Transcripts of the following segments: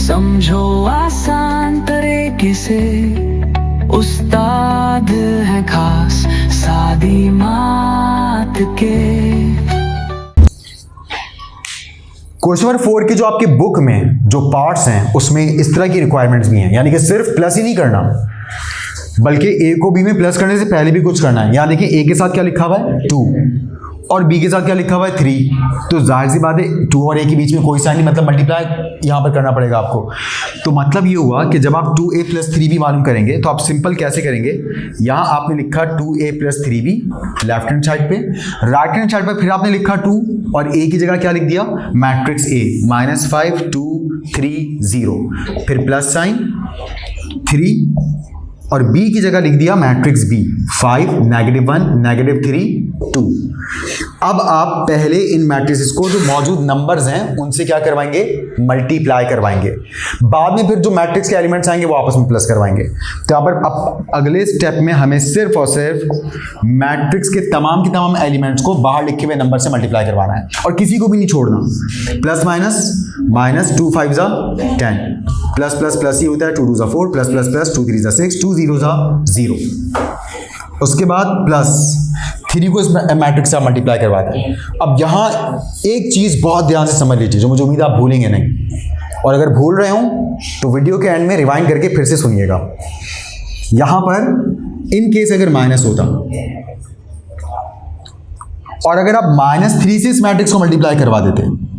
समझो आसान तरीके से, उस्ताद है खास सादी मात के। क्वेश्चन नंबर 4 की जो आपकी बुक में जो पार्ट्स हैं उसमें इस तरह की रिक्वायरमेंट्स भी हैं, यानी कि सिर्फ प्लस ही नहीं करना बल्कि ए को बी में प्लस करने से पहले भी कुछ करना है। यानी कि ए के साथ क्या लिखा हुआ है 2 और बी के साथ क्या लिखा हुआ है 3, तो जाहिर सी बात है 2 और ए के बीच में कोई साइन नहीं, मतलब मल्टीप्लाई यहाँ पर करना पड़ेगा आपको। तो मतलब ये हुआ कि जब आप 2a + 3b मालूम करेंगे तो आप सिंपल कैसे करेंगे, यहाँ आपने लिखा 2a + 3b left hand side पे, राइट हैंड साइड पर फिर आपने लिखा 2 और a की जगह क्या लिख दिया मैट्रिक्स a -5 2 3 0, फिर प्लस साइन 3 और b की जगह लिख दिया मैट्रिक्स b 5 -1 -3 2। अब आप पहले इन मैट्रिसेस को जो मौजूद नंबर्स हैं उनसे क्या करवाएंगे मल्टीप्लाई करवाएंगे, बाद में फिर जो मैट्रिक्स के एलिमेंट्स आएंगे वो आपस में प्लस करवाएंगे। तो यहाँ पर अब अगले स्टेप में हमें सिर्फ और सिर्फ मैट्रिक्स के तमाम एलिमेंट्स को बाहर लिखे हुए नंबर से मल्टीप्लाई करवाना है और किसी को भी नहीं छोड़ना। Plus minus 2 5 = 10, plus plus plus ही होता है 2 2 = 4, प्लस प्लस प्लस 2 3 = 6, 2 0 = 0। उसके बाद प्लस 3 को इस मैट्रिक्स से आप मल्टीप्लाई करवाते हैं। अब यहाँ एक चीज़ बहुत ध्यान से समझ लीजिए जो मुझे उम्मीद आप भूलेंगे नहीं, और अगर भूल रहे हो तो वीडियो के एंड में रिवाइंड करके फिर से सुनिएगा। यहाँ पर इन केस अगर माइनस होता और अगर आप -3 से इस मैट्रिक्स को मल्टीप्लाई करवा देते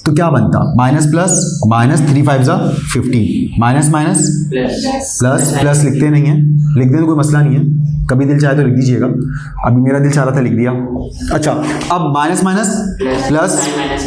तो क्या बनता, minus plus -3 5 = 15, minus minus plus plus लिखते नहीं है, लिख दें तो कोई मसला नहीं है, कभी दिल चाहे तो लिख दीजिएगा, अभी मेरा दिल चाह रहा था लिख दिया। अच्छा अब माइनस माइनस प्लस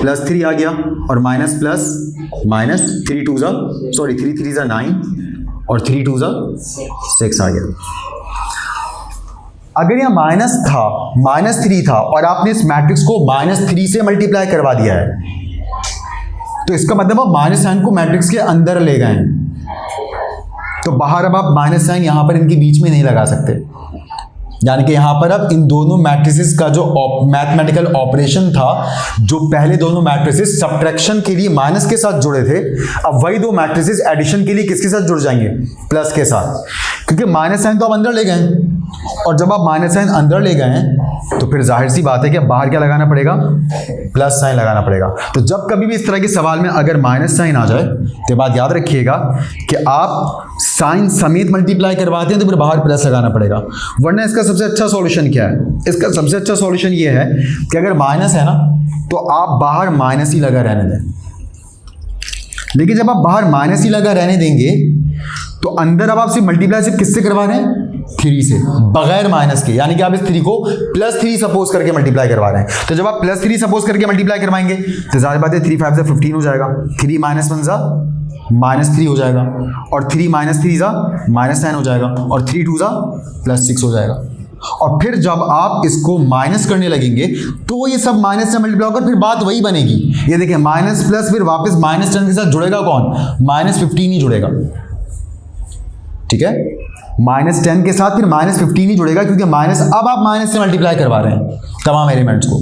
प्लस 3 आ गया और माइनस प्लस माइनस 3 2 3 3 = 9 और 3 2 = 6 आ गया। अगर यह माइनस था -3 था और आपने इस मैट्रिक्स को -3 से मल्टीप्लाई करवा दिया है तो इसका मतलब आप माइनस साइन को मैट्रिक्स के अंदर ले गए हैं, तो बाहर अब आप माइनस साइन यहां पर इनके बीच में नहीं लगा सकते। यानी कि यहां पर अब इन दोनों मैट्रिसेस का जो मैथमेटिकल ऑपरेशन था, जो पहले दोनों मैट्रिसेस सब्ट्रैक्शन के लिए माइनस के साथ जुड़े थे, अब वही दो मैट्रिसेस एडिशन के लिए किसके साथ जुड़ जाएंगे प्लस के साथ, क्योंकि माइनस साइन तो आप अंदर ले गए हैं और जब आप माइनस साइन अंदर ले गए हैं तो फिर जाहिर सी बात है कि बाहर क्या लगाना पड़ेगा प्लस साइन लगाना पड़ेगा। तो जब कभी भी इस तरह के सवाल में अगर माइनस साइन आ जाए तो बात याद रखिएगा कि आप साइन समेत मल्टीप्लाई करवाते हैं तो फिर बाहर प्लस लगाना पड़ेगा, वरना इसका सबसे अच्छा सॉल्यूशन क्या है, इसका सबसे अच्छा सॉल्यूशन ये है कि अगर माइनस है ना तो आप बाहर माइनस ही लगा रहने दें, लेकिन जब आप बाहर माइनस ही लगा रहने देंगे तो अंदर अब आप सिर्फ मल्टीप्लाई सिर्फ किससे करवा रहे हैं 3 से, बगैर माइनस के, यानी कि आप इस 3 को +3 सपोज करके मल्टीप्लाई करवा रहे हैं। तो जब आप +3 सपोज करके मल्टीप्लाई करवाएंगे तो जाहिर बात है 3 5 = 15 हो जाएगा, 3 - 1 = -3 हो जाएगा और 3 - 3 = -9 हो जाएगा और 3 2 = +6 हो जाएगा। और फिर जब आप इसको माइनस करने लगेंगे तो ये सब माइनस से मल्टीप्लाई होकर फिर बात वही बनेगी। ये देखिए माइनस प्लस फिर वापस -10 के साथ जुड़ेगा कौन, -15 ही जुड़ेगा, ठीक है, -10 के साथ फिर -15 ही जुड़ेगा, क्योंकि माइनस अब आप माइनस से मल्टीप्लाई करवा रहे हैं तमाम एलिमेंट्स को,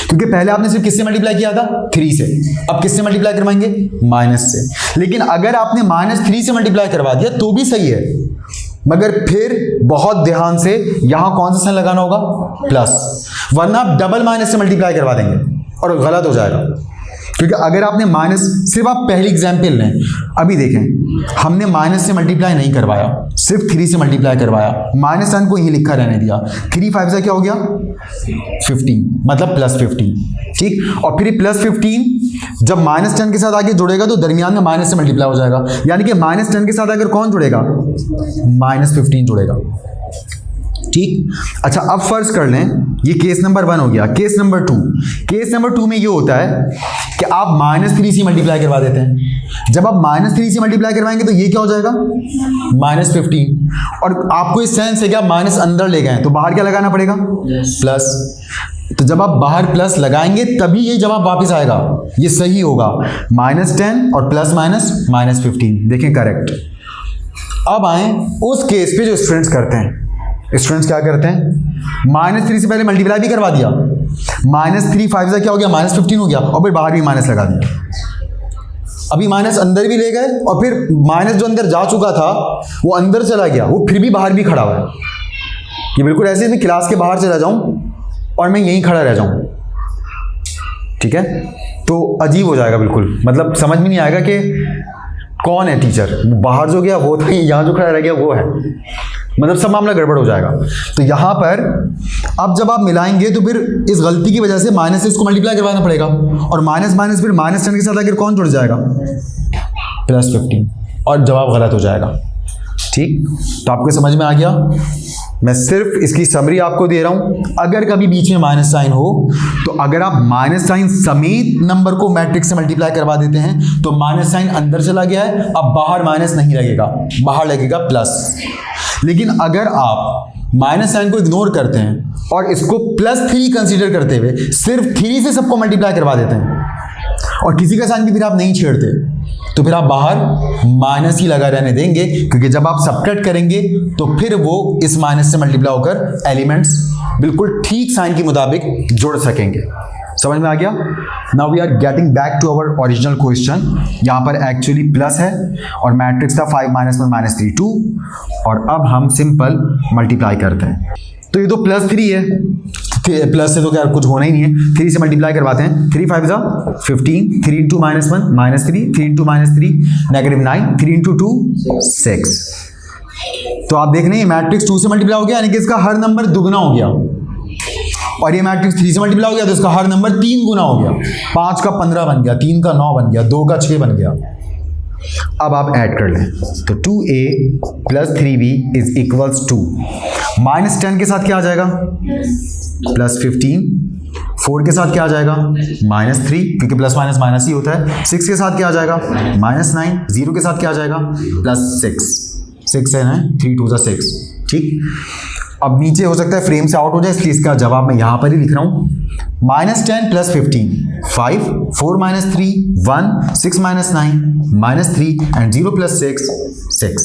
क्योंकि पहले आपने सिर्फ किससे मल्टीप्लाई किया था 3 से, अब किससे मल्टीप्लाई करवाएंगे माइनस से। लेकिन अगर आपने -3 से मल्टीप्लाई करवा दिया तो भी सही है, मगर फिर बहुत ध्यान से यहां कौन सा साइन लगाना होगा प्लस, वरना आप डबल माइनस से मल्टीप्लाई करवा देंगे और गलत हो जाएगा। क्योंकि अगर आपने माइनस, सिर्फ आप पहली एग्जाम्पल लें, अभी देखें हमने माइनस से मल्टीप्लाई नहीं करवाया, सिर्फ 3 से मल्टीप्लाई करवाया, माइनस साइन को यही लिखा रहने दिया, 3 5 = क्या हो गया 15, मतलब +15, ठीक। और फिर +15 जब -10 के साथ आगे जुड़ेगा तो दरमियान में माइनस से मल्टीप्लाई हो जाएगा, यानी कि -10 के साथ अगर कौन जुड़ेगा -15 जुड़ेगा, ठीक। अच्छा अब फर्ज कर लें ये केस नंबर 1 हो गया। केस नंबर 2, केस नंबर 2 में ये होता है कि आप -3 से मल्टीप्लाई करवा देते हैं। जब आप -3 से मल्टीप्लाई करवाएंगे तो ये क्या हो जाएगा -15, और आपको इस सेंस से क्या माइनस अंदर ले गए तो बाहर क्या लगाना पड़ेगा प्लस। तो जब आप बाहर प्लस लगाएंगे तभी ये जवाब वापस आएगा, ये सही होगा, -10 और प्लस माइनस -15, देखें करेक्ट। अब आए उस केस पे जो स्टूडेंट्स करते हैं, स्टूडेंट्स क्या करते हैं -3 से पहले मल्टीप्लाई भी करवा दिया, -3 5 क्या हो गया -15 हो गया और फिर बाहर भी माइनस लगा दिया। अभी माइनस अंदर भी ले गए और फिर माइनस जो अंदर जा चुका था वो अंदर चला गया, वो फिर भी बाहर भी खड़ा हुआ है। कि बिल्कुल ऐसे मैं क्लास के बाहर चला जाऊं और मैं यहीं खड़ा रह जाऊं, ठीक है, तो अजीब हो जाएगा बिल्कुल, मतलब समझ में नहीं आएगा कि कौन है टीचर, बाहर जो गया वो था, यहाँ जो खड़ा रह गया वो है, मतलब सब मामला गड़बड़ हो जाएगा। तो यहाँ पर अब जब आप मिलाएंगे तो फिर इस गलती की वजह से माइनस से इसको मल्टीप्लाई करवाना पड़ेगा, और माइनस माइनस फिर माइनस 10 के साथ आकर कौन जुड़ जाएगा, +15, और जवाब गलत हो जाएगा। ठीक, तो आपको समझ में आ गया। मैं सिर्फ इसकी समरी आपको दे रहा हूं। अगर कभी बीच में माइनस साइन हो तो अगर आप माइनस साइन समेत नंबर को मैट्रिक्स से मल्टीप्लाई करवा देते हैं तो माइनस साइन अंदर चला गया है, अब बाहर माइनस नहीं लगेगा, बाहर लगेगा प्लस। लेकिन अगर आप माइनस साइन को इग्नोर करते हैं और इसको +3 कंसीडर करते हुए सिर्फ 3 से सबको मल्टीप्लाई करवा देते हैं और किसी का साइन भी फिर आप नहीं छेड़ते, तो फिर आप बाहर माइनस ही लगा रहने देंगे, क्योंकि जब आप सब्ट्रैक्ट करेंगे तो फिर वो इस माइनस से मल्टीप्लाई होकर एलिमेंट्स बिल्कुल ठीक साइन के मुताबिक जुड़ सकेंगे। समझ में आ गया। Now we are getting back to our original question. यहाँ पर एक्चुअली प्लस है और मैट्रिक्स था 5 -1 -3 2, और अब हम सिंपल मल्टीप्लाई करते हैं। तो ये तो +3 है, प्लस से तो क्या कुछ होना ही नहीं है, 3 से मल्टीप्लाई करवाते हैं। 3 5 15, 3 × -1 -3, 3 × -3 -9, 3 × 2 6। तो आप देख रहे हैं मैट्रिक्स 2 से मल्टीप्लाई हो गया, यानी कि इसका हर नंबर दुगना हो गया, और ये मैट्रिक्स 3 से मल्टीप्लाई हो गया तो इसका हर नंबर 3 गुना हो गया। 5 का 15 बन गया, 3 का 9 बन गया, 2 का 6 बन गया। अब आप ऐड कर लें तो 2a + 3b = 2। -10 के साथ क्या आ जाएगा, +15। 4 के साथ क्या आ जाएगा, -3, क्योंकि प्लस माइनस माइनस ही होता है। 6 के साथ क्या आ जाएगा, -9। 0 के साथ क्या आ जाएगा, +6। 6 है ना, 3 2 6। ठीक, अब नीचे हो सकता है फ्रेम से आउट हो जाए, इसलिए इसका जवाब मैं यहां पर ही लिख रहा हूं। -10 + 15 5, 4 - 3 1, 6 - 9 -3 and 0 + 6 6।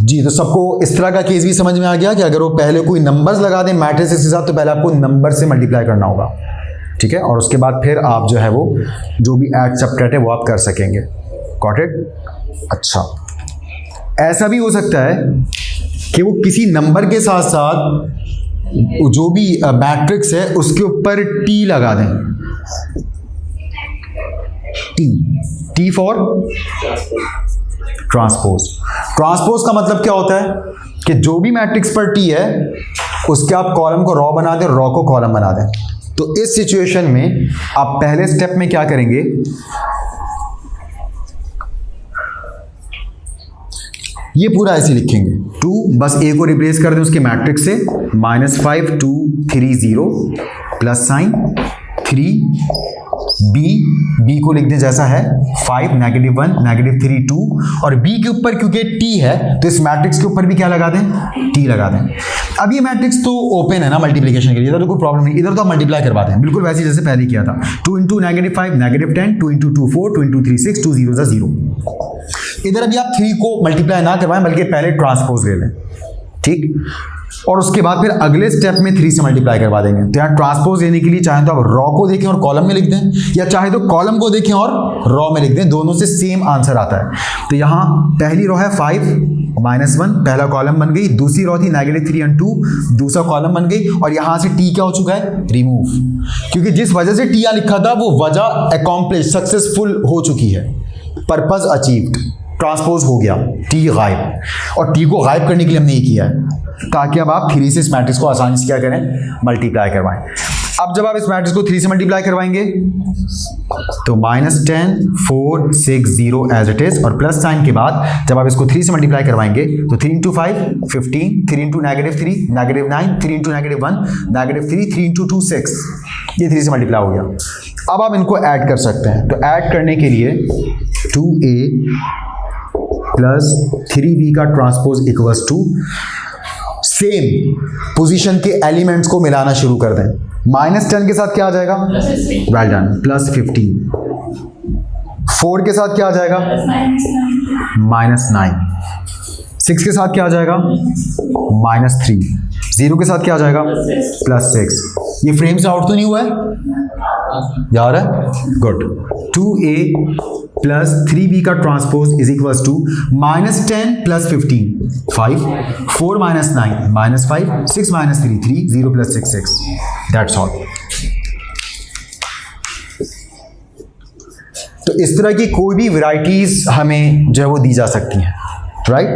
जी, तो सबको इस तरह का केस भी समझ में आ गया कि अगर वो पहले कोई नंबर्स लगा दें मैट्रिक्स के साथ तो पहले आपको नंबर से मल्टीप्लाई करना होगा, ठीक है, और उसके बाद फिर आप जो है वो जो भी ऐड सब्ट्रैक्ट है वो आप कर सकेंगे। Got it. अच्छा, ऐसा भी हो सकता है कि वो किसी नंबर के साथ साथ जो भी मैट्रिक्स है उसके ऊपर टी लगा दें। T for transpose. ट्रांसपोज का मतलब क्या होता है कि जो भी मैट्रिक्स पर टी है उसके आप कॉलम को रॉ बना दें, रॉ को कॉलम बना दें। तो इस सिचुएशन में आप पहले स्टेप में क्या करेंगे, ये पूरा ऐसे लिखेंगे 2, बस a को रिप्लेस कर दें उसके मैट्रिक्स से, -5 2 3 0 प्लस साइन 3 b को लिख दें जैसा है 5 -1 -3 2, और b के ऊपर क्योंकि t है तो इस मैट्रिक्स के ऊपर भी क्या लगा दें, t लगा दें। अब ये मैट्रिक्स तो ओपन है ना मल्टीप्लिकेशन के लिए, इधर तो कोई प्रॉब्लम नहीं, इधर तो आप मल्टीप्लाई करवा दें बिल्कुल वैसे जैसे पहले किया था। 2 × -5 -10, 2 × 2 4, 2 × 3 6, 2 0 0। इधर अभी आप 3 को मल्टीप्लाई ना करवाएं बल्कि पहले ट्रांसपोज ले लें, ठीक, और उसके बाद फिर अगले स्टेप में 3 से मल्टीप्लाई करवा देंगे। तो यहाँ ट्रांसपोज लेने के लिए चाहे तो आप रॉ को देखें और कॉलम में लिख दें, या चाहे तो कॉलम को देखें और रॉ में लिख दें, दोनों से सेम आंसर आता है। तो यहाँ पहली रॉ है 5 -1, पहला कॉलम बन गई, दूसरी रॉ थी -3 and 2, दूसरा कॉलम बन गई, और यहाँ से टी क्या हो चुका है, रिमूव, क्योंकि जिस वजह से टी लिखा था वो वजह अकॉम्प्लिश सक्सेसफुल हो चुकी है, पर्पज अचीव्ड, ट्रांसपोज हो गया, टी गायब। और टी को गायब करने के लिए हमने ये किया है ताकि अब आप 3 से इस मैट्रिक्स को आसानी से क्या करें, मल्टीप्लाई करवाएं। अब जब आप इस मैट्रिक्स को 3 से मल्टीप्लाई करवाएंगे तो -10 4 6 0 एज इट इज, और प्लस साइन के बाद जब आप इसको 3 से मल्टीप्लाई करवाएंगे तो 3 × 5 15, 3 × -3 -9, 3 × -1 -3, 3 × 2 6, ये 3 से मल्टीप्लाई हो गया। अब आप इनको ऐड कर सकते हैं। तो ऐड करने के लिए 2a + 3b का transpose equals to same position के एलिमेंट्स को मिलाना शुरू कर दें। -10 के साथ क्या आ जाएगा, वेल डन, +15। 4 के साथ क्या आ जाएगा, -9। 6 के साथ क्या आ जाएगा, -3। 0 के साथ क्या आ जाएगा, +6। ये फ्रेम से आउट तो नहीं हुआ है, याद है? गुड। 2a प्लस 3b का transpose is equals to -10 plus 15 5 4 minus 9 -5 6 minus 3 3 0 plus 6 6 that's all. तो इस तरह की कोई भी वैरायटीज हमें जो है वो दी जा सकती हैं, राइट?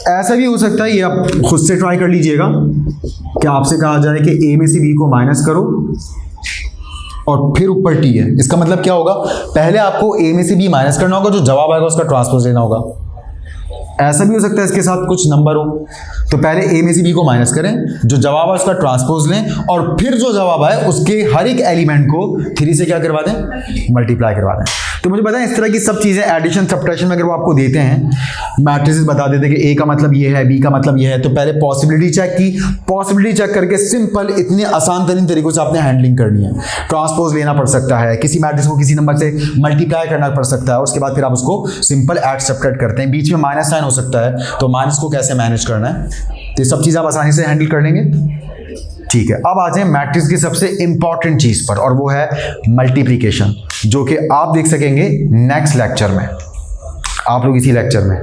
ऐसा भी हो सकता है, ये आप खुद से ट्राई कर लीजिएगा कि आपसे कहा जाए कि a में से b को माइनस करो और फिर ऊपर t है। इसका मतलब क्या होगा? पहले आपको a में से b माइनस करना होगा, जो जवाब आएगा उसका ट्रांसपोज लेना होगा। ऐसा भी हो सकता है इसके साथ कुछ नंबर हो, तो पहले a में से b को माइनस करें, जो जवाब है उसका ट्रांसपोज लें और फिर जो जवाब आए उसके हर एक एलिमेंट को 3 से क्या करवा दें? मल्टीप्लाई करवा दें। तो मुझे बताएं इस तरह की सब चीज़ें एडिशन सब्ट्रैक्शन में अगर वो आपको देते हैं, मैट्रिसेस बता देते हैं कि a का मतलब ये है, b का मतलब ये है, तो पहले पॉसिबिलिटी चेक की, पॉसिबिलिटी चेक करके सिंपल इतने आसान तरीन तरीकों से आपने हैंडलिंग करनी है। ट्रांसपोज लेना पड़ सकता है, किसी मैट्रिक्स को किसी नंबर से मल्टीप्लाई करना पड़ सकता है, उसके बाद फिर आप उसको सिंपल ऐड सब्ट्रैक्ट करते हैं। बीच में माइनस साइन हो सकता है, तो माइनस को कैसे मैनेज करना है, तो ये सब चीज़ आप आसानी से हैंडल कर लेंगे। ठीक है, अब आ जाए मैट्रिक्स की सबसे इंपॉर्टेंट चीज़ पर, और वो है मल्टीप्लिकेशन, जो कि आप देख सकेंगे नेक्स्ट लेक्चर में, आप लोग इसी लेक्चर में।